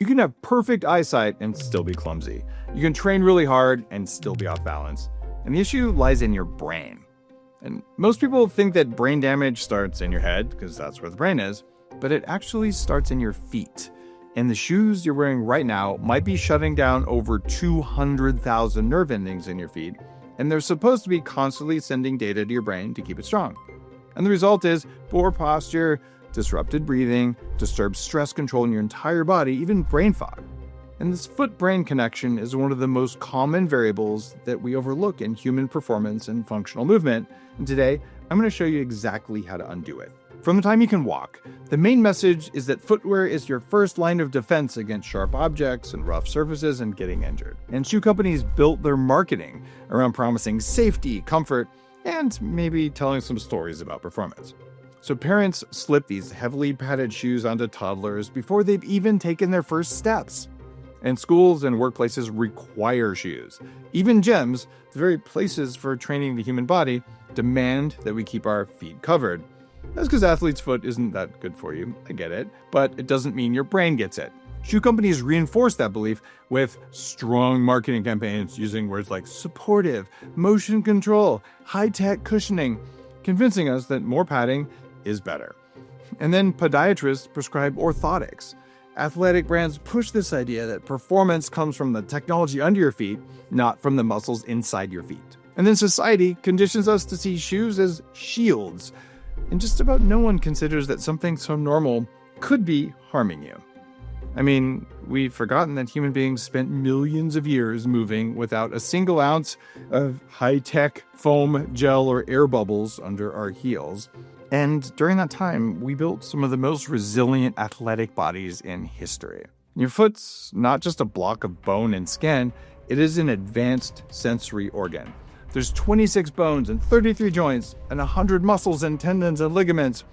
You can have perfect eyesight and still be clumsy. You can train really hard and still be off balance. And the issue lies in your brain. And most people think that brain damage starts in your head, because that's where the brain is, but it actually starts in your feet. And the shoes you're wearing right now might be shutting down over 200,000 nerve endings in your feet, and they're supposed to be constantly sending data to your brain to keep it strong. And the result is poor posture, disrupted breathing, disturbed stress control in your entire body, even brain fog. And this foot-brain connection is one of the most common variables that we overlook in human performance and functional movement. And today, I'm going to show you exactly how to undo it. From the time you can walk, the main message is that footwear is your first line of defense against sharp objects and rough surfaces and getting injured. And shoe companies built their marketing around promising safety, comfort, and maybe telling some stories about performance. So parents slip these heavily padded shoes onto toddlers before they've even taken their first steps. And schools and workplaces require shoes. Even gyms, the very places for training the human body, demand that we keep our feet covered. That's because athlete's foot isn't that good for you, I get it, but it doesn't mean your brain gets it. Shoe companies reinforce that belief with strong marketing campaigns using words like supportive, motion control, high-tech cushioning, convincing us that more padding is better. And then podiatrists prescribe orthotics. Athletic brands push this idea that performance comes from the technology under your feet, not from the muscles inside your feet. And then society conditions us to see shoes as shields. And just about no one considers that something so normal could be harming you. I mean, we've forgotten that human beings spent millions of years moving without a single ounce of high-tech foam, gel, or air bubbles under our heels. And during that time, we built some of the most resilient athletic bodies in history. Your foot's not just a block of bone and skin, it is an advanced sensory organ. There's 26 bones and 33 joints and 100 muscles and tendons and ligaments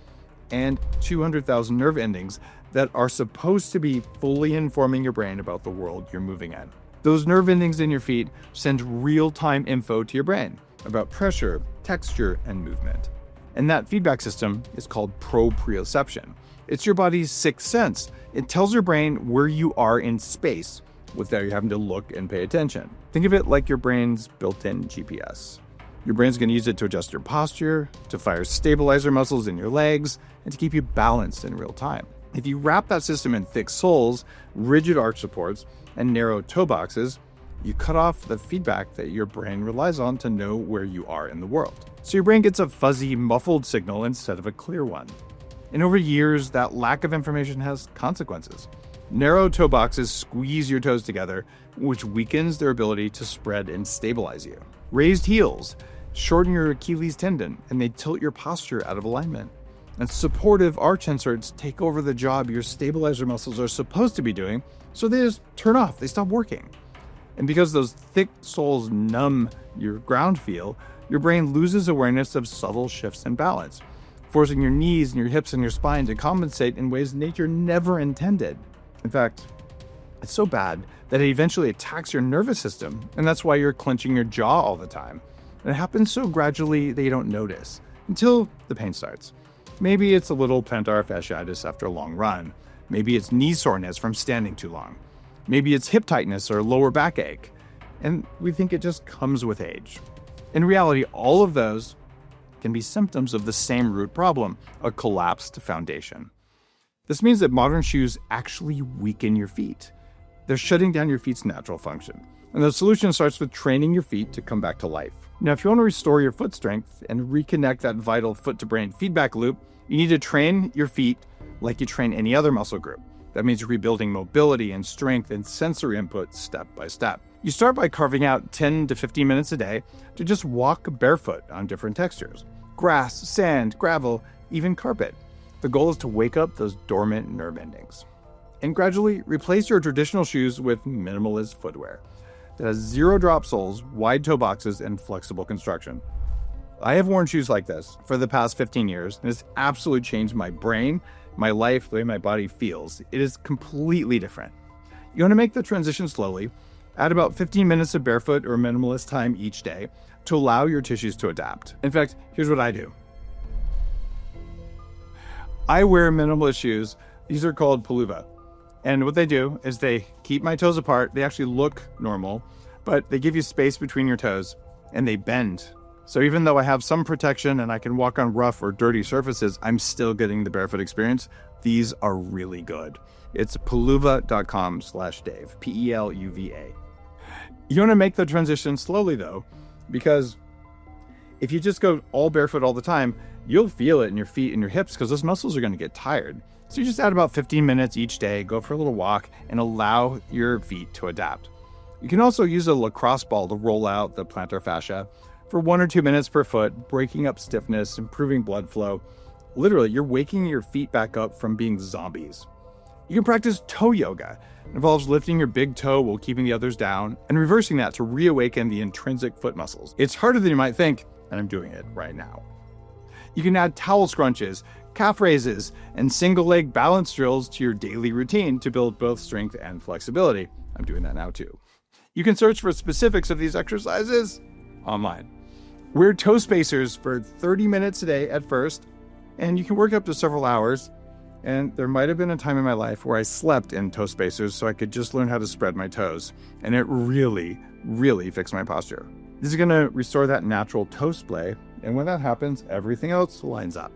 and 200,000 nerve endings that are supposed to be fully informing your brain about the world you're moving in. Those nerve endings in your feet send real-time info to your brain about pressure, texture, and movement. And that feedback system is called proprioception. It's your body's sixth sense. It tells your brain where you are in space without you having to look and pay attention. Think of it like your brain's built-in GPS. Your brain's going to use it to adjust your posture, to fire stabilizer muscles in your legs, and to keep you balanced in real time. If you wrap that system in thick soles, rigid arch supports, and narrow toe boxes, you cut off the feedback that your brain relies on to know where you are in the world. So your brain gets a fuzzy, muffled signal instead of a clear one. And over years, that lack of information has consequences. Narrow toe boxes squeeze your toes together, which weakens their ability to spread and stabilize you. Raised heels shorten your Achilles tendon, and they tilt your posture out of alignment. And supportive arch inserts take over the job your stabilizer muscles are supposed to be doing, so they just turn off, they stop working. And because those thick soles numb your ground feel, your brain loses awareness of subtle shifts in balance, forcing your knees and your hips and your spine to compensate in ways nature never intended. In fact, it's so bad that it eventually attacks your nervous system, and that's why you're clenching your jaw all the time. And it happens so gradually that you don't notice, until the pain starts. Maybe it's a little plantar fasciitis after a long run. Maybe it's knee soreness from standing too long. Maybe it's hip tightness or lower back ache. And we think it just comes with age. In reality, all of those can be symptoms of the same root problem, a collapsed foundation. This means that modern shoes actually weaken your feet. They're shutting down your feet's natural function. And the solution starts with training your feet to come back to life. Now, if you want to restore your foot strength and reconnect that vital foot-to-brain feedback loop, you need to train your feet like you train any other muscle group. That means rebuilding mobility and strength and sensory input step by step. You start by carving out 10 to 15 minutes a day to just walk barefoot on different textures. Grass, sand, gravel, even carpet. The goal is to wake up those dormant nerve endings. And gradually replace your traditional shoes with minimalist footwear that has zero drop soles, wide toe boxes, and flexible construction. I have worn shoes like this for the past 15 years, and it's absolutely changed my brain, my life, the way my body feels. It is completely different. You want to make the transition slowly. Add about 15 minutes of barefoot or minimalist time each day to allow your tissues to adapt. In fact, here's what I do. I wear minimalist shoes. These are called Paluva. And what they do is they keep my toes apart. They actually look normal, but they give you space between your toes and they bend. So even though I have some protection and I can walk on rough or dirty surfaces, I'm still getting the barefoot experience. These are really good. It's peluva.com/Dave, Peluva. You want to make the transition slowly though, because if you just go all barefoot all the time, you'll feel it in your feet and your hips because those muscles are going to get tired. So you just add about 15 minutes each day, go for a little walk, and allow your feet to adapt. You can also use a lacrosse ball to roll out the plantar fascia for 1 or 2 minutes per foot, breaking up stiffness, improving blood flow. Literally, you're waking your feet back up from being zombies. You can practice toe yoga. It involves lifting your big toe while keeping the others down and reversing that to reawaken the intrinsic foot muscles. It's harder than you might think, and I'm doing it right now. You can add towel scrunches, calf raises, and single leg balance drills to your daily routine to build both strength and flexibility. I'm doing that now too. You can search for specifics of these exercises online. Wear toe spacers for 30 minutes a day at first, and you can work up to several hours. And there might have been a time in my life where I slept in toe spacers so I could just learn how to spread my toes. And it really, really fixed my posture. This is going to restore that natural toe splay. And when that happens, everything else lines up.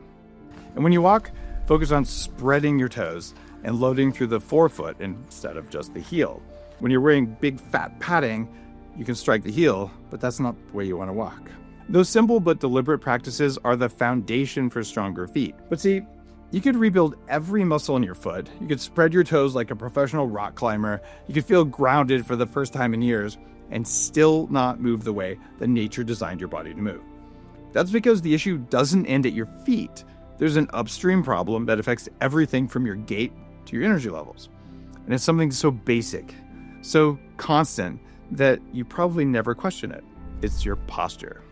And when you walk, focus on spreading your toes and loading through the forefoot instead of just the heel. When you're wearing big fat padding, you can strike the heel, but that's not the way you want to walk. Those simple but deliberate practices are the foundation for stronger feet. But see, you could rebuild every muscle in your foot. You could spread your toes like a professional rock climber. You could feel grounded for the first time in years and still not move the way that nature designed your body to move. That's because the issue doesn't end at your feet. There's an upstream problem that affects everything from your gait to your energy levels. And it's something so basic, so constant, that you probably never question it. It's your posture.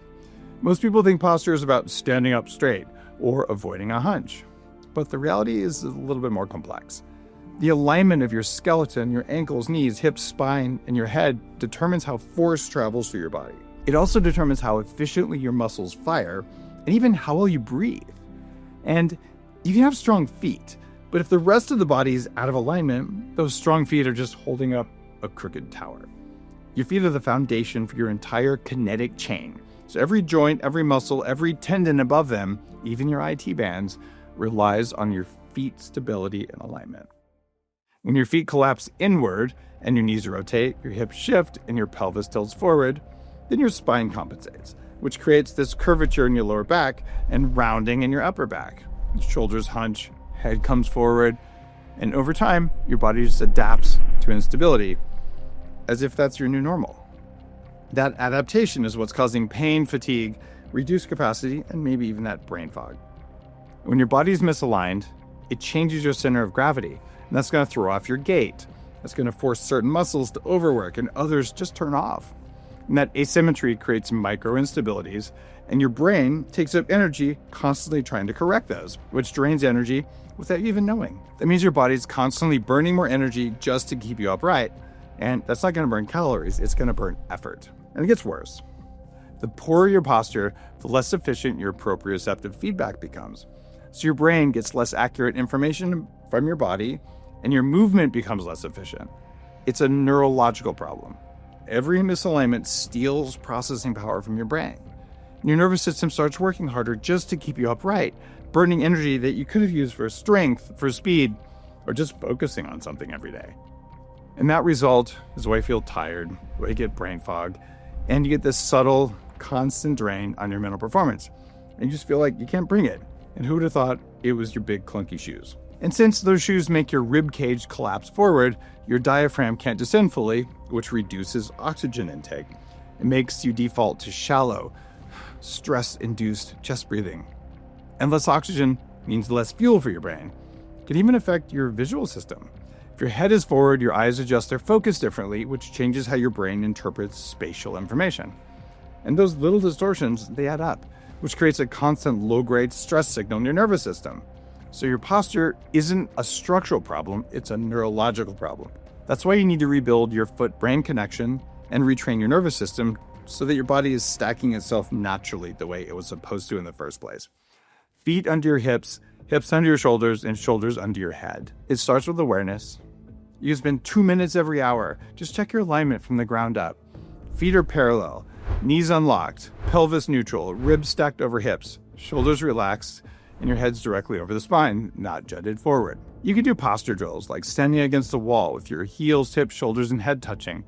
Most people think posture is about standing up straight or avoiding a hunch. But the reality is a little bit more complex. The alignment of your skeleton, your ankles, knees, hips, spine, and your head determines how force travels through your body. It also determines how efficiently your muscles fire and even how well you breathe. And you can have strong feet, but if the rest of the body is out of alignment, those strong feet are just holding up a crooked tower. Your feet are the foundation for your entire kinetic chain. So every joint, every muscle, every tendon above them, even your IT bands, relies on your feet stability and alignment. When your feet collapse inward and your knees rotate, your hips shift, and your pelvis tilts forward, then your spine compensates, which creates this curvature in your lower back and rounding in your upper back. Your shoulders hunch, head comes forward, and over time, your body just adapts to instability as if that's your new normal. That adaptation is what's causing pain, fatigue, reduced capacity, and maybe even that brain fog. When your body's misaligned, it changes your center of gravity, and that's going to throw off your gait. That's going to force certain muscles to overwork and others just turn off. And that asymmetry creates micro instabilities, and your brain takes up energy constantly trying to correct those, which drains energy without you even knowing. That means your body's constantly burning more energy just to keep you upright, and that's not going to burn calories, it's going to burn effort. And it gets worse. The poorer your posture, the less efficient your proprioceptive feedback becomes. So your brain gets less accurate information from your body, and your movement becomes less efficient. It's a neurological problem. Every misalignment steals processing power from your brain. And your nervous system starts working harder just to keep you upright, burning energy that you could have used for strength, for speed, or just focusing on something every day. And that result is why you feel tired, why you get brain fog, and you get this subtle, constant drain on your mental performance. And you just feel like you can't bring it. And who would have thought it was your big clunky shoes? And since those shoes make your rib cage collapse forward, your diaphragm can't descend fully, which reduces oxygen intake. It makes you default to shallow, stress-induced chest breathing. And less oxygen means less fuel for your brain. It can even affect your visual system. If your head is forward, your eyes adjust their focus differently, which changes how your brain interprets spatial information. And those little distortions, they add up, which creates a constant low-grade stress signal in your nervous system. So your posture isn't a structural problem, it's a neurological problem. That's why you need to rebuild your foot-brain connection and retrain your nervous system so that your body is stacking itself naturally the way it was supposed to in the first place. Feet under your hips, hips under your shoulders, and shoulders under your head. It starts with awareness, You can spend 2 minutes every hour. Just check your alignment from the ground up. Feet are parallel, knees unlocked, pelvis neutral, ribs stacked over hips, shoulders relaxed, and your head's directly over the spine, not jutted forward. You can do posture drills like standing against the wall with your heels, hips, shoulders, and head touching.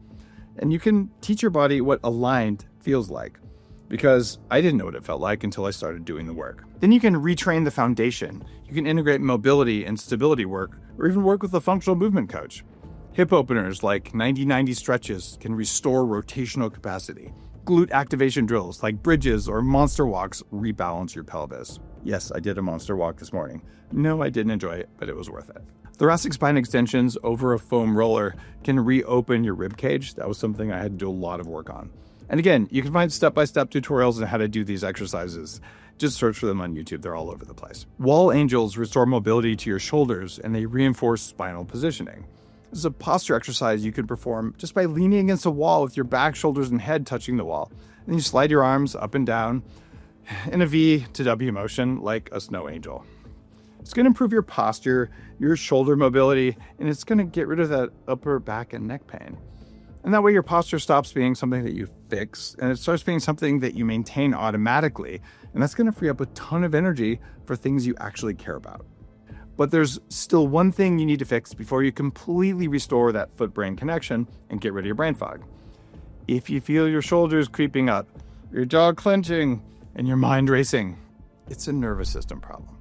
And you can teach your body what aligned feels like, because I didn't know what it felt like until I started doing the work. Then you can retrain the foundation. You can integrate mobility and stability work, or even work with a functional movement coach. Hip openers like 90-90 stretches can restore rotational capacity. Glute activation drills like bridges or monster walks rebalance your pelvis. Yes, I did a monster walk this morning. No, I didn't enjoy it, but it was worth it. Thoracic spine extensions over a foam roller can reopen your rib cage. That was something I had to do a lot of work on. And again, you can find step-by-step tutorials on how to do these exercises. Just search for them on YouTube. They're all over the place. Wall angels restore mobility to your shoulders, and they reinforce spinal positioning. This is a posture exercise you can perform just by leaning against a wall with your back, shoulders, and head touching the wall. Then you slide your arms up and down in a V to W motion like a snow angel. It's going to improve your posture, your shoulder mobility, and it's going to get rid of that upper back and neck pain. And that way your posture stops being something that you fix, and it starts being something that you maintain automatically. And that's going to free up a ton of energy for things you actually care about. But there's still one thing you need to fix before you completely restore that foot-brain connection and get rid of your brain fog. If you feel your shoulders creeping up, your jaw clenching, and your mind racing, it's a nervous system problem.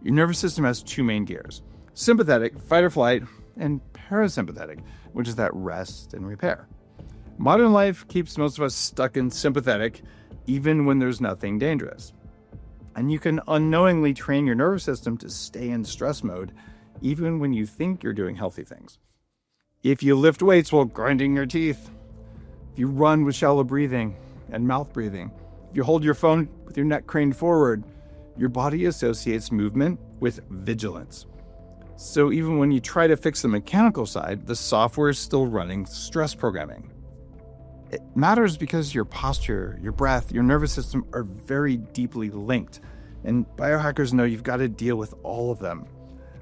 Your nervous system has two main gears: sympathetic, fight or flight, and parasympathetic, which is that rest and repair. Modern life keeps most of us stuck in sympathetic, even when there's nothing dangerous. And you can unknowingly train your nervous system to stay in stress mode, even when you think you're doing healthy things. If you lift weights while grinding your teeth, if you run with shallow breathing and mouth breathing, if you hold your phone with your neck craned forward, your body associates movement with vigilance. So even when you try to fix the mechanical side, the software is still running stress programming. It matters because your posture, your breath, your nervous system are very deeply linked, and biohackers know you've got to deal with all of them.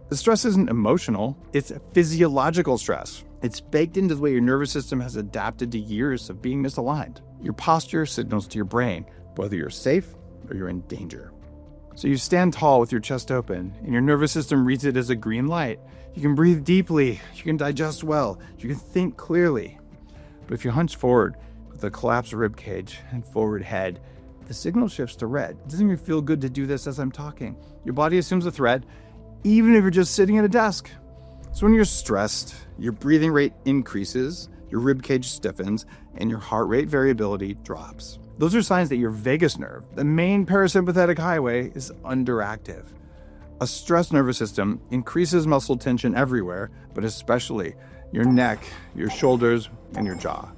The stress isn't emotional, it's physiological stress. It's baked into the way your nervous system has adapted to years of being misaligned. Your posture signals to your brain whether you're safe or you're in danger. So you stand tall with your chest open, and your nervous system reads it as a green light. You can breathe deeply, you can digest well, you can think clearly. But if you hunch forward with a collapsed rib cage and forward head, the signal shifts to red. It doesn't even feel good to do this as I'm talking. Your body assumes a threat, even if you're just sitting at a desk. So when you're stressed, your breathing rate increases, your rib cage stiffens, and your heart rate variability drops. Those are signs that your vagus nerve, the main parasympathetic highway, is underactive. A stressed nervous system increases muscle tension everywhere, but especially your neck, your shoulders, and your jaw.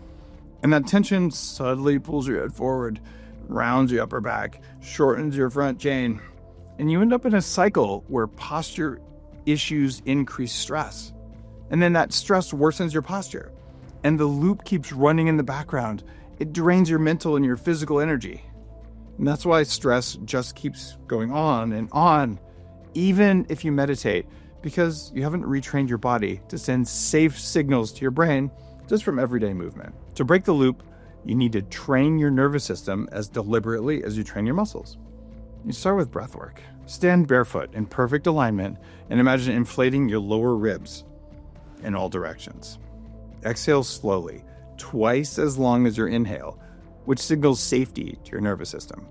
And that tension subtly pulls your head forward, rounds your upper back, shortens your front chain, and you end up in a cycle where posture issues increase stress. And then that stress worsens your posture. And the loop keeps running in the background. It drains your mental and your physical energy. And that's why stress just keeps going on, even if you meditate, because you haven't retrained your body to send safe signals to your brain just from everyday movement. To break the loop, you need to train your nervous system as deliberately as you train your muscles. You start with breath work. Stand barefoot in perfect alignment and imagine inflating your lower ribs in all directions. Exhale slowly, twice as long as your inhale, which signals safety to your nervous system.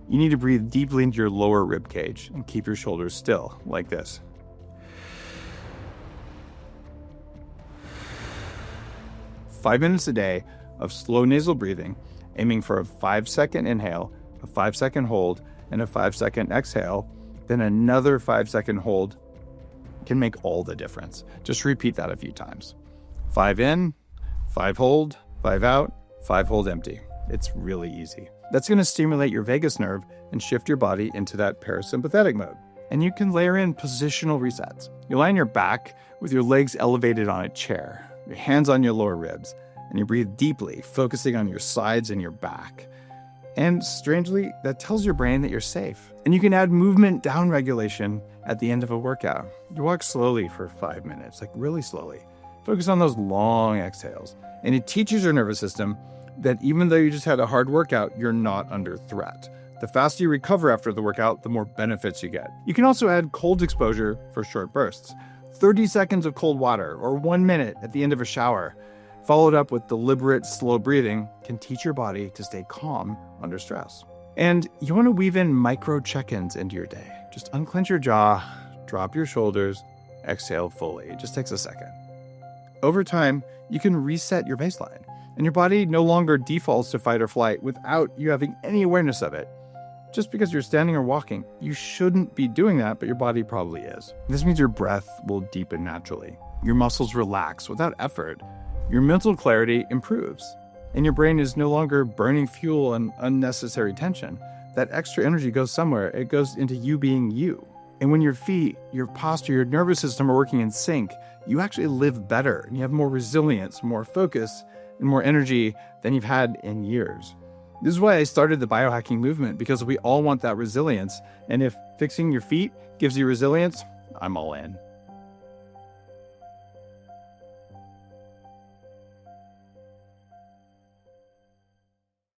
You need to breathe deeply into your lower rib cage and keep your shoulders still, like this. Five minutes a day of slow nasal breathing, aiming for a 5-second inhale, a 5-second hold, and a 5-second exhale, then another 5-second hold can make all the difference. Just repeat that a few times. 5 in, 5 hold, 5 out, 5 hold empty. It's really easy. That's going to stimulate your vagus nerve and shift your body into that parasympathetic mode. And you can layer in positional resets. You lie on your back with your legs elevated on a chair, your hands on your lower ribs, and you breathe deeply, focusing on your sides and your back. And strangely, that tells your brain that you're safe. And you can add movement down regulation at the end of a workout. You walk slowly for 5 minutes, like really slowly. Focus on those long exhales. And it teaches your nervous system that even though you just had a hard workout, you're not under threat. The faster you recover after the workout, the more benefits you get. You can also add cold exposure for short bursts. 30 seconds of cold water or 1 minute at the end of a shower, followed up with deliberate, slow breathing, can teach your body to stay calm under stress. And you want to weave in micro check-ins into your day. Just unclench your jaw, drop your shoulders, exhale fully. It just takes a second. Over time, you can reset your baseline, and your body no longer defaults to fight or flight without you having any awareness of it. Just because you're standing or walking, you shouldn't be doing that, but your body probably is. This means your breath will deepen naturally. Your muscles relax without effort. Your mental clarity improves, and your brain is no longer burning fuel and unnecessary tension. That extra energy goes somewhere. It goes into you being you. And when your feet, your posture, your nervous system are working in sync, you actually live better, and you have more resilience, more focus, and more energy than you've had in years. This is why I started the biohacking movement, because we all want that resilience. And if fixing your feet gives you resilience, I'm all in.